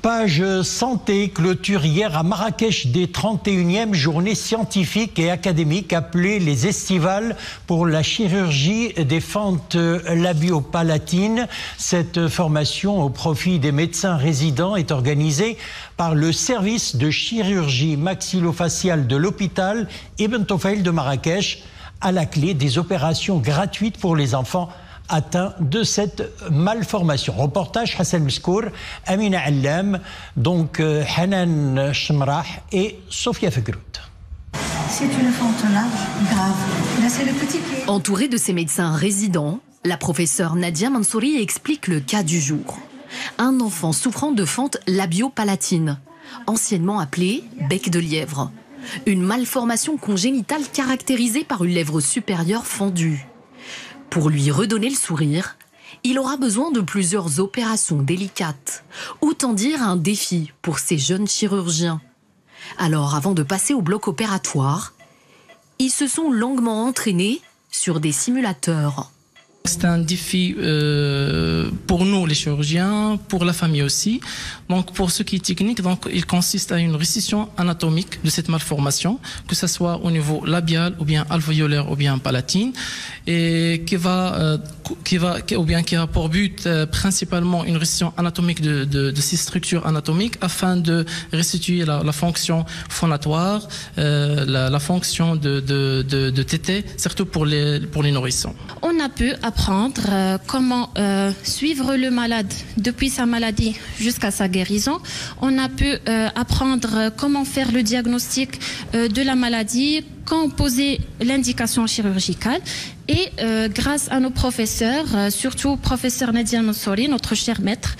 Page santé clôture hier à Marrakech des 31e journées scientifiques et académiques appelées les estivales pour la chirurgie des fentes labiopalatines. Cette formation au profit des médecins résidents est organisée par le service de chirurgie maxillofaciale de l'hôpital Ibn Tufayl de Marrakech, à la clé des opérations gratuites pour les enfants atteints de cette malformation. Reportage Hassan Miskour, Amina Allam, donc Hanan Shemrah et Sofia Fegrout. C'est une fente là, grave. Là, c'est le petit pied. Entourée de ses médecins résidents, la professeure Nadia Mansouri explique le cas du jour. Un enfant souffrant de fente labiopalatine, anciennement appelée bec de lièvre. Une malformation congénitale caractérisée par une lèvre supérieure fendue. Pour lui redonner le sourire, il aura besoin de plusieurs opérations délicates. Autant dire un défi pour ces jeunes chirurgiens. Alors, avant de passer au bloc opératoire, ils se sont longuement entraînés sur des simulateurs. C'est un défi pour nous les chirurgiens, pour la famille aussi. Donc pour ce qui est technique, donc il consiste à une récision anatomique de cette malformation, que ce soit au niveau labial ou bien alvéolaire ou bien palatine, et qui a pour but principalement une récision anatomique de ces structures anatomiques afin de restituer la fonction phonatoire, la fonction de tétée, surtout pour les nourrissons. On a pu apprendre comment suivre le malade depuis sa maladie jusqu'à sa guérison. On a pu apprendre comment faire le diagnostic de la maladie, quand poser l'indication chirurgicale. Et grâce à nos professeurs, surtout professeur Nadia Mansouri, notre cher maître,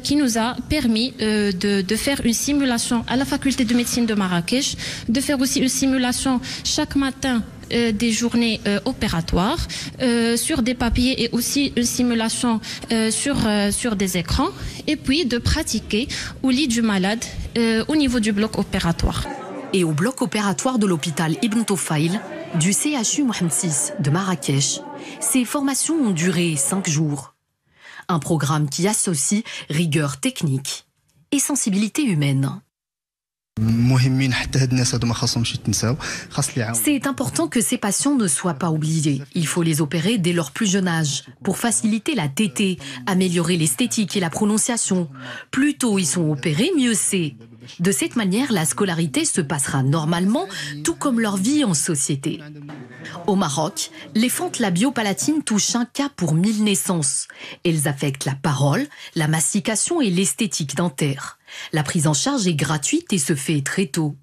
qui nous a permis de faire une simulation à la faculté de médecine de Marrakech, de faire aussi une simulation chaque matin des journées opératoires sur des papiers et aussi une simulation sur des écrans, et puis de pratiquer au lit du malade au niveau du bloc opératoire. Et au bloc opératoire de l'hôpital Ibn Tufayl du CHU Mohamed VI de Marrakech, ces formations ont duré 5 jours. Un programme qui associe rigueur technique et sensibilité humaine. C'est important que ces patients ne soient pas oubliés. Il faut les opérer dès leur plus jeune âge pour faciliter la tétée, améliorer l'esthétique et la prononciation. Plus tôt ils sont opérés, mieux c'est. De cette manière, la scolarité se passera normalement, tout comme leur vie en société. Au Maroc, les fentes labiopalatines touchent un cas pour 1000 naissances. Elles affectent la parole, la mastication et l'esthétique dentaire. La prise en charge est gratuite et se fait très tôt.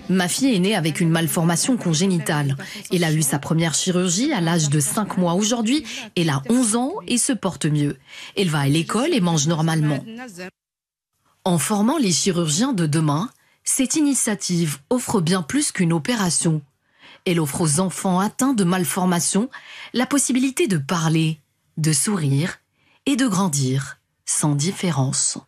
Ma fille est née avec une malformation congénitale. Elle a eu sa première chirurgie à l'âge de 5 mois aujourd'hui. Elle a 11 ans et se porte mieux. Elle va à l'école et mange normalement. En formant les chirurgiens de demain, cette initiative offre bien plus qu'une opération. Elle offre aux enfants atteints de malformations la possibilité de parler, de sourire et de grandir sans différence.